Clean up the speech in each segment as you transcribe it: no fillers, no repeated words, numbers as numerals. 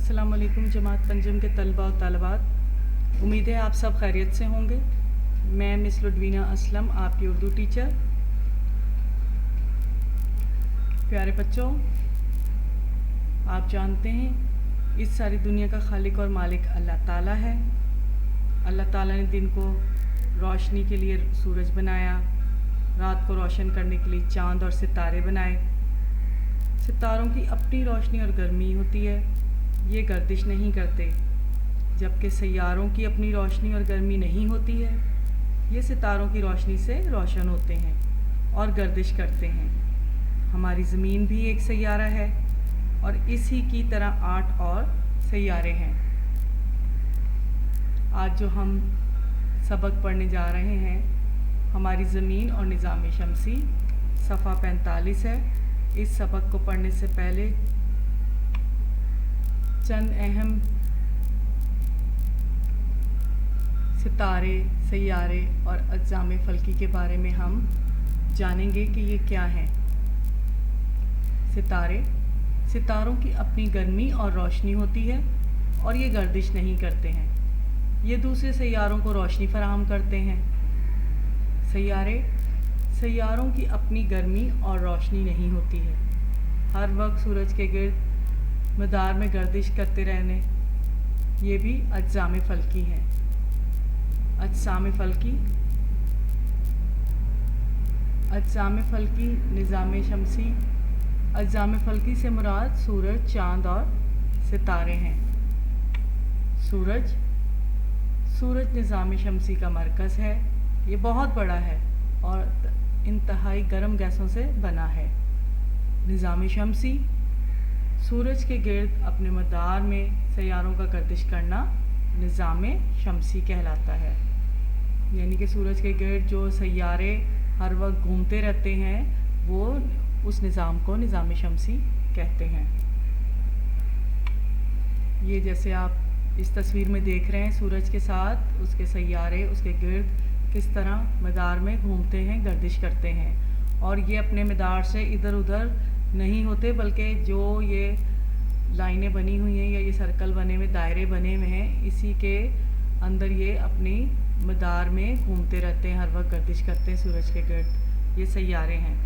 अस्सलाम वालेकुम जमात पंजम के तलबा और तालिबात। उम्मीद है आप सब खैरियत से होंगे। मैं मिस लुडवीना असलम, आपकी उर्दू टीचर। प्यारे बच्चों, आप जानते हैं इस सारी दुनिया का खालिक और मालिक अल्लाह ताला है। अल्लाह ताला ने दिन को रोशनी के लिए सूरज बनाया, रात को रोशन करने के लिए चाँद और सितारे बनाए। सितारों की अपनी रोशनी और गर्मी होती है, ये गर्दिश नहीं करते, जबकि सैयारों की अपनी रोशनी और गर्मी नहीं होती है, ये सितारों की रोशनी से रोशन होते हैं और गर्दिश करते हैं। हमारी ज़मीन भी एक सैयारा है और इसी की तरह 8 और सैयारे हैं। आज जो हम सबक पढ़ने जा रहे हैं, हमारी ज़मीन और निज़ाम शमसी, सफ़ा 45 है। इस सबक को पढ़ने से पहले चंद अहम सितारे, सैयारे और अज़्ज़ाम फ़ल्की के बारे में हम जानेंगे कि ये क्या हैं। सितारे, सितारों की अपनी गर्मी और रोशनी होती है और ये गर्दिश नहीं करते हैं, ये दूसरे सैयारों को रोशनी फराहम करते हैं। सैयारे, सैयारों की अपनी गर्मी और रोशनी नहीं होती है, हर वक्त सूरज के गिर्द मदार में गर्दिश करते रहने, ये भी अज़्ज़ाम फ़ल्की हैं। अज़्ज़ाम फ़ल्की, अज़्ज़ाम फ़ल्की निज़ाम शमसी। अज़्ज़ाम फ़ल्की से मुराद सूरज, चाँद और सितारे हैं। सूरज, सूरज निज़ाम शमसी का मरकज़ है। ये बहुत बड़ा है और इंतहाई गर्म गैसों से बना है। निज़ाम शमसी, सूरज के गिर्द अपने मदार में सैयारों का गर्दिश करना निज़ाम शमसी कहलाता है। यानी कि सूरज के गिर्द जो सैयारे हर वक्त घूमते रहते हैं, वो उस निज़ाम को निज़ाम शमसी कहते हैं। ये जैसे आप इस तस्वीर में देख रहे हैं, सूरज के साथ उसके सैयारे उसके गिर्द किस तरह मदार में घूमते हैं, गर्दिश करते हैं। और ये अपने मदार से इधर उधर नहीं होते, बल्कि जो ये लाइनें बनी हुई हैं या ये सर्कल बने हुए, दायरे बने हुए हैं, इसी के अंदर ये अपनी मदार में घूमते रहते हैं, हर वक्त गर्दिश करते हैं सूरज के गिर्द। ये सैयारे हैं।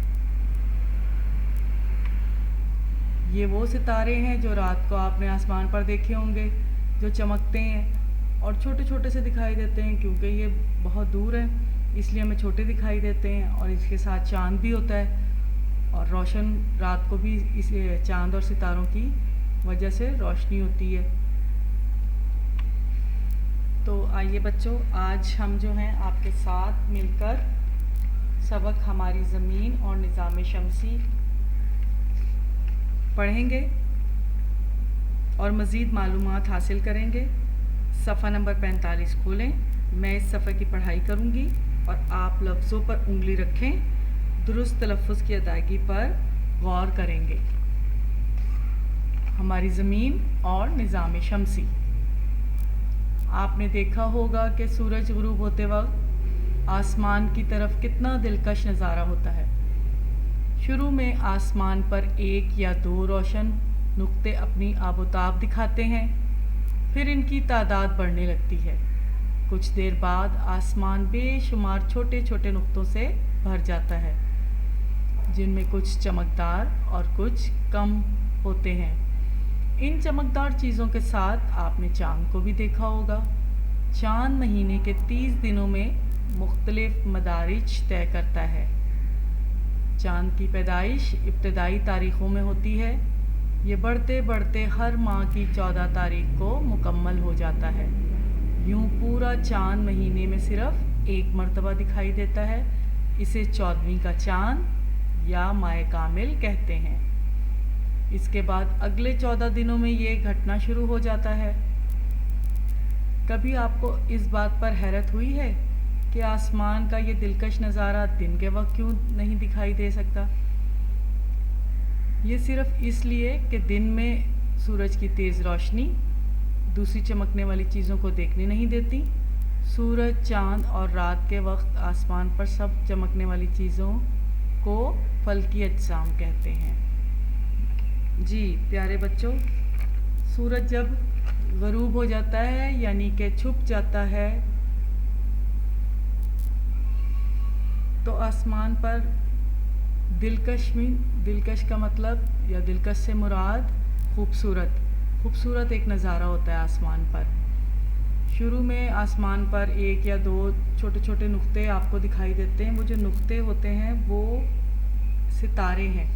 ये वो सितारे हैं जो रात को आपने आसमान पर देखे होंगे, जो चमकते हैं और छोटे छोटे से दिखाई देते हैं, क्योंकि ये बहुत दूर है इसलिए हमें छोटे दिखाई देते हैं। और इसके साथ चाँद भी होता है और रोशन रात को भी इस चाँद और सितारों की वजह से रोशनी होती है। तो आइए बच्चों, आज हम जो हैं आपके साथ मिलकर सबक हमारी ज़मीन और निज़ाम शमसी पढ़ेंगे और मज़ीद मालूमात हासिल करेंगे। सफ़ा नंबर 45 खोलें। मैं इस सफ़े की पढ़ाई करूँगी और आप लफ्ज़ों पर उंगली रखें, दुरुस्त तलफ़्फ़ुज़ की अदायगी पर गौर करेंगे। हमारी ज़मीन और निज़ाम शमसी। आपने देखा होगा कि सूरज गुरूब होते वक्त आसमान की तरफ कितना दिलकश नज़ारा होता है। शुरू में आसमान पर 1 या 2 रोशन नुक्ते अपनी आबोताब दिखाते हैं, फिर इनकी तादाद बढ़ने लगती है। कुछ देर बाद आसमान बेशुमार छोटे छोटे नुक्तों से भर जाता है, जिनमें कुछ चमकदार और कुछ कम होते हैं। इन चमकदार चीज़ों के साथ आपने चाँद को भी देखा होगा। चाँद महीने के 30 दिनों में मुख्तलिफ मदारिज तय करता है। चाँद की पैदाइश इब्तदाई तारीख़ों में होती है। ये बढ़ते बढ़ते हर माह की 14 तारीख को मुकम्मल हो जाता है। यूँ पूरा चाँद महीने में सिर्फ़ 1 मरतबा दिखाई देता है। इसे 14वीं का चाँद या माह कामिल कहते हैं। इसके बाद अगले 14 दिनों में ये घटना शुरू हो जाता है। कभी आपको इस बात पर हैरत हुई है कि आसमान का ये दिलकश नज़ारा दिन के वक्त क्यों नहीं दिखाई दे सकता? ये सिर्फ़ इसलिए कि दिन में सूरज की तेज़ रोशनी दूसरी चमकने वाली चीज़ों को देखने नहीं देती। सूरज, चाँद और रात के वक्त आसमान पर सब चमकने वाली चीज़ों को फ़ल्की अजसाम कहते हैं। जी प्यारे बच्चों, सूरज जब गरूब हो जाता है यानी कि छुप जाता है तो आसमान पर दिलकश का मतलब या दिलकश से मुराद खूबसूरत एक नज़ारा होता है आसमान पर। शुरू में आसमान पर एक या दो छोटे छोटे नुक्ते आपको दिखाई देते हैं। वो जो नुक्ते होते हैं वो सितारे हैं,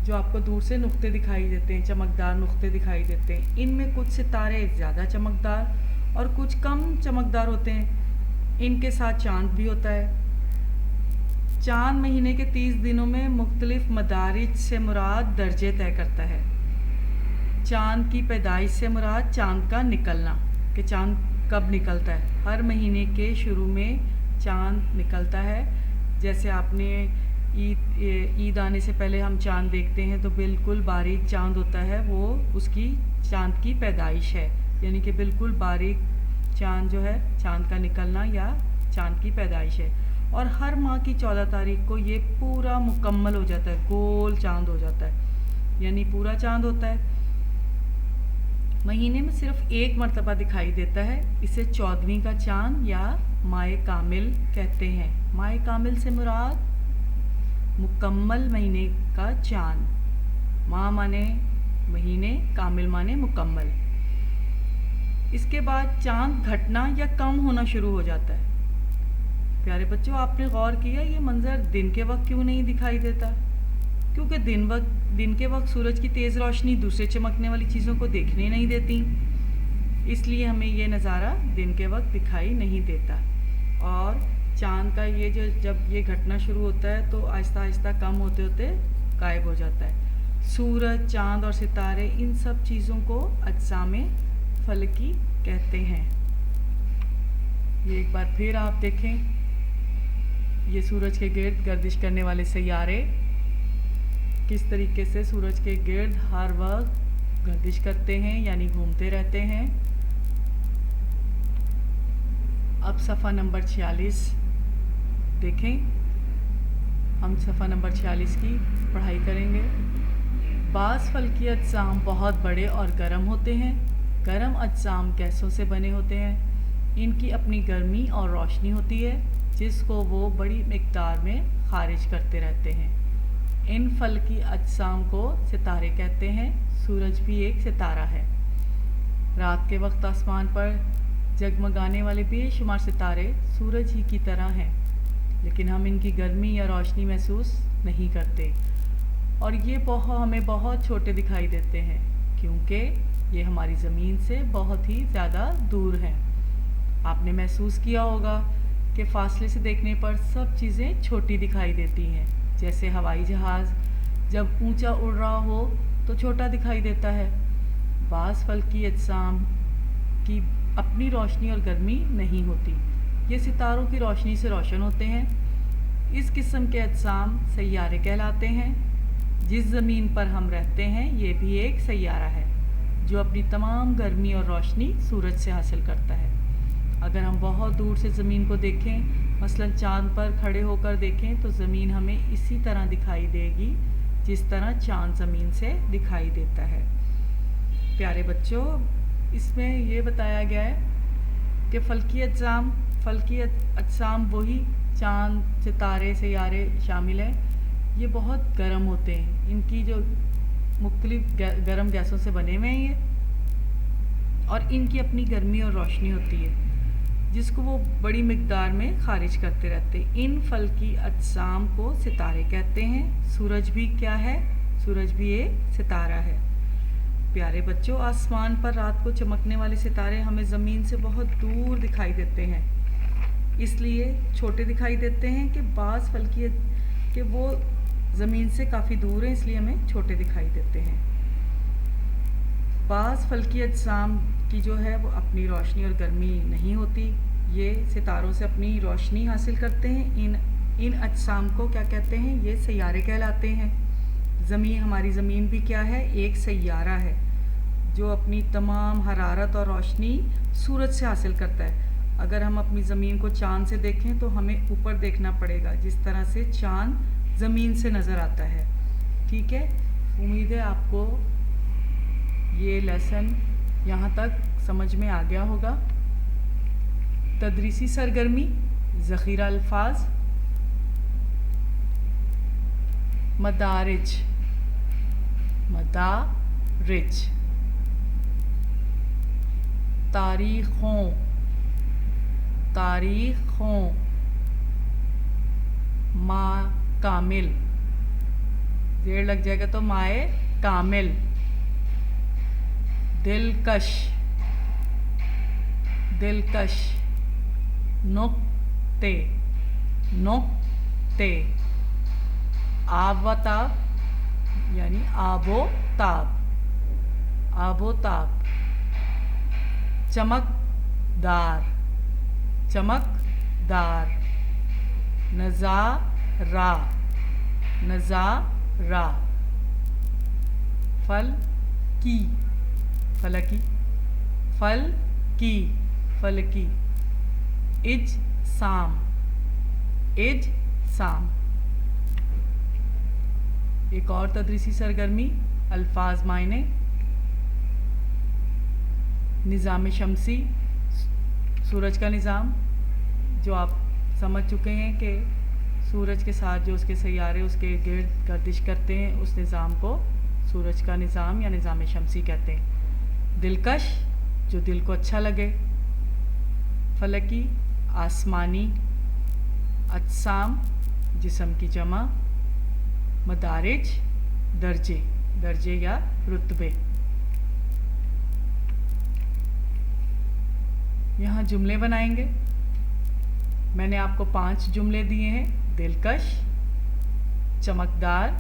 जो आपको दूर से नुक्ते दिखाई देते हैं, चमकदार नुक्ते दिखाई देते हैं। इनमें कुछ सितारे ज़्यादा चमकदार और कुछ कम चमकदार होते हैं। इनके साथ चाँद भी होता है। चाँद महीने के 30 दिनों में मुख्तलिफ मदारिज से मुराद दर्जे तय करता है। चाँद की पैदाइश से मुराद चाँद का निकलना, कि चाँद कब निकलता है। हर महीने के शुरू में चाँद निकलता है। जैसे आपने ईद आने से पहले हम चाँद देखते हैं तो बिल्कुल बारीक चाँद होता है, वो उसकी चाँद की पैदाइश है, यानी कि बिल्कुल बारीक चाँद जो है चाँद का निकलना या चाँद की पैदाइश है। और हर माह की 14 तारीख को ये पूरा मुकम्मल हो जाता है, गोल चाँद हो जाता है, यानी पूरा चाँद होता है। महीने में सिर्फ एक मरतबा दिखाई देता है। इसे 14वीं का चाँद या माए कामिल कहते हैं। माए कामिल से मुराद मुकम्मल महीने का चाँद। माह माने महीने, कामिल माने मुकम्मल। इसके बाद चाँद घटना या कम होना शुरू हो जाता है। प्यारे बच्चों, आपने गौर किया ये मंज़र दिन के वक्त क्यों नहीं दिखाई देता? क्योंकि दिन के वक्त सूरज की तेज़ रोशनी दूसरे चमकने वाली चीज़ों को देखने नहीं देती, इसलिए हमें ये नज़ारा दिन के वक्त दिखाई नहीं देता। और चाँद का ये जब ये घटना शुरू होता है तो आहिस्ता आहिस्ता कम होते होते गायब हो जाता है। सूरज, चाँद और सितारे, इन सब चीज़ों को अजसामे फलकी कहते हैं। ये एक बार फिर आप देखें, ये सूरज के गिर्द गर्दिश करने वाले सैयारे किस तरीके से सूरज के गिर्द हर वक्त गर्दिश करते हैं, यानी घूमते रहते हैं। अब सफ़ा नंबर 46 देखें। हम सफ़ा नंबर 46 की पढ़ाई करेंगे। बाज़ फल्की अजसाम बहुत बड़े और गर्म होते हैं। गर्म अजसाम गैसों से बने होते हैं। इनकी अपनी गर्मी और रोशनी होती है जिसको वो बड़ी मिक़दार में ख़ारिज करते रहते हैं। इन फल्की अजसाम को सितारे कहते हैं। सूरज भी एक सितारा है। रात के वक्त आसमान पर जगमगाने वाले बेशुमार सितारे सूरज ही की तरह हैं, लेकिन हम इनकी गर्मी या रोशनी महसूस नहीं करते और ये हमें बहुत छोटे दिखाई देते हैं क्योंकि ये हमारी ज़मीन से बहुत ही ज़्यादा दूर हैं। आपने महसूस किया होगा कि फ़ासले से देखने पर सब चीज़ें छोटी दिखाई देती हैं। जैसे हवाई जहाज़ जब ऊंचा उड़ रहा हो तो छोटा दिखाई देता है। बाज़ फल्की अजसाम की अपनी रोशनी और गर्मी नहीं होती, ये सितारों की रोशनी से रोशन होते हैं। इस किस्म के अजसाम सैयारे कहलाते हैं। जिस ज़मीन पर हम रहते हैं ये भी एक सैयारा है जो अपनी तमाम गर्मी और रोशनी सूरज से हासिल करता है। अगर हम बहुत दूर से ज़मीन को देखें, मसलन चाँद पर खड़े होकर देखें, तो ज़मीन हमें इसी तरह दिखाई देगी जिस तरह चाँद ज़मीन से दिखाई देता है। प्यारे बच्चों, इसमें ये बताया गया है कि फल्की अजसाम वही चाँद, सितारे, सैयारे शामिल हैं। ये बहुत गर्म होते हैं। इनकी जो मुख्तलिफ गर्म गैसों से बने हुए हैं ये, और इनकी अपनी गर्मी और रोशनी होती है जिसको वो बड़ी मिक़दार में ख़ारिज करते रहते हैं। इन फल्की अजसाम को सितारे कहते हैं। सूरज भी क्या है? सूरज भी एक सितारा है। प्यारे बच्चों, आसमान पर रात को चमकने वाले सितारे हमें ज़मीन से बहुत दूर दिखाई देते हैं, इसलिए छोटे दिखाई देते हैं कि बाज़ फल्की कि वो ज़मीन से काफ़ी दूर है, इसलिए हमें छोटे दिखाई देते हैं। बाज़ फल्की अजसाम की जो है वो अपनी रोशनी और गर्मी नहीं होती, ये सितारों से अपनी रोशनी हासिल करते हैं। इन अजसाम को क्या कहते हैं? ये सैयारे कहलाते हैं। हमारी ज़मीन भी क्या है? एक सैयारा है जो अपनी तमाम हरारत और रोशनी सूरज से हासिल करता है। अगर हम अपनी ज़मीन को चाँद से देखें तो हमें ऊपर देखना पड़ेगा, जिस तरह से चाँद ज़मीन से नज़र आता है। ठीक है, उम्मीद है आपको ये लेसन यहाँ तक समझ में आ गया होगा। तदरीसी सरगर्मी, ज़ख़ीरा अल्फाज, मदारिज, मदारिज, तारीख़ों, तारीख़ों, मा कामिल, ज़ेर लग जाएगा तो माए कामिल, दिलकश, दिलकश, नुक्ते, नुक्ते, आबताब यानी आबो ताब, आबो ताब, चमकदार, चमकदार, नज़ारा, नज़ारा, फल की, फलकी, फल की, फलकी, इजसाम, इजसाम। एक और तदरीसी सरगर्मी, अल्फाज मायने, निज़ाम शमसी, सूरज का निज़ाम, जो आप समझ चुके हैं कि सूरज के साथ जो उसके सैयारे उसके गिर्द गर्दिश करते हैं, उस निज़ाम को सूरज का निज़ाम या निज़ाम शमसी कहते हैं। दिलकश, जो दिल को अच्छा लगे। फलकी, आसमानी। अजसाम, जिस्म की जमा। मदारिज, दर्जे, दर्जे या रुतबे। यहाँ जुमले बनाएंगे। मैंने आपको 5 जुमले दिए हैं, दिलकश, चमकदार,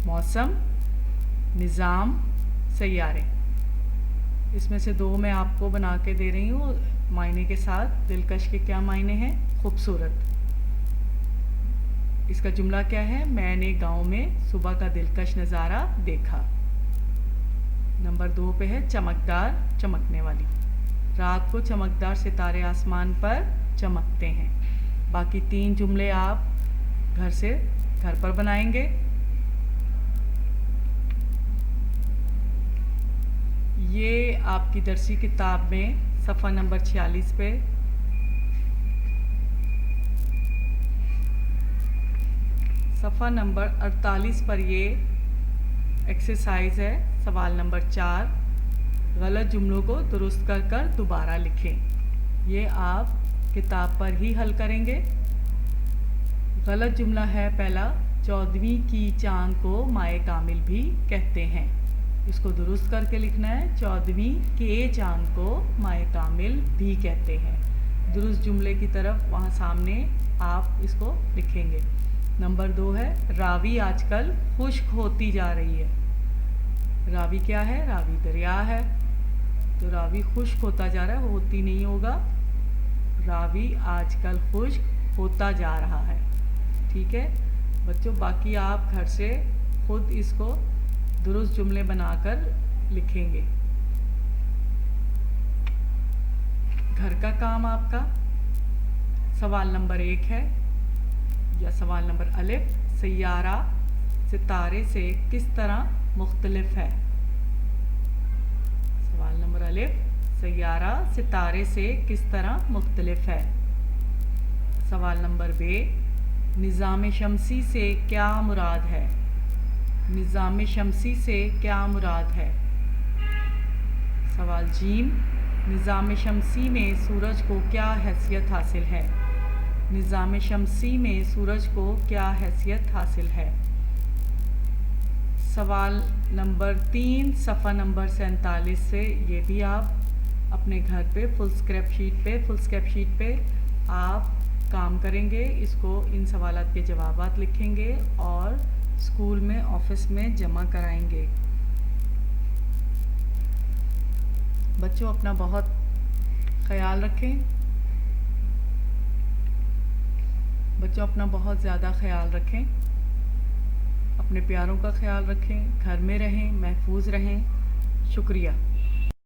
मौसम, निज़ाम, सैयारे। इसमें से 2 मैं आपको बना के दे रही हूँ मायने के साथ। दिलकश के क्या मायने हैं? खूबसूरत। इसका जुमला क्या है? मैंने गांव में सुबह का दिलकश नज़ारा देखा। नंबर 2 पे है चमकदार, चमकने वाली। रात को चमकदार सितारे आसमान पर चमकते हैं। बाकी 3 जुमले आप घर पर बनाएंगे। ये आपकी दरसी किताब में सफ़ा नंबर 46 पे सफ़ा नंबर 48 पर ये एक्सरसाइज है। सवाल नंबर 4, गलत जुमलों को दुरुस्त कर दोबारा लिखें। ये आप किताब पर ही हल करेंगे। गलत जुमला है पहला, 14वीं की चांद को माए कामिल भी कहते हैं। इसको दुरुस्त करके लिखना है, 14वीं के चांद को माए कामिल भी कहते हैं। दुरुस्त जुमले की तरफ वहाँ सामने आप इसको लिखेंगे। नंबर 2 है, रावी आजकल खुश्क होती जा रही है। रावी क्या है? रावी दरिया है, तो रावी खुश्क होता जा रहा है, होती नहीं होगा। रावी आजकल खुश्क होता जा रहा है। ठीक है बच्चों, बाकी आप घर से खुद इसको दुरुस्त जुमले बनाकर लिखेंगे। घर का काम आपका सवाल नंबर 1 है, या सवाल नंबर अलिफ, सैयारा सितारे से किस तरह मुख्तलिफ है। सवाल नंबर अलिफ, सैयारा सितारे से किस तरह मुख्तलिफ है। सवाल नंबर बे, निज़ाम शमसी से क्या मुराद है। निज़ाम शमसी से क्या मुराद है। सवाल जीम, निज़ाम शमसी में सूरज को क्या हैसियत हासिल है। निज़ाम शमसी में सूरज को क्या हैसियत हासिल है। सवाल नंबर 3 सफ़ा नंबर 47 से, ये भी आप अपने घर पे फुल स्क्रैप शीट पे आप काम करेंगे। इसको इन सवालात के जवाबात लिखेंगे और स्कूल में ऑफिस में जमा कराएंगे। बच्चों अपना बहुत ख्याल रखें। बच्चों अपना बहुत ज़्यादा ख्याल रखें। अपने प्यारों का ख्याल रखें। घर में रहें, महफूज रहें। शुक्रिया।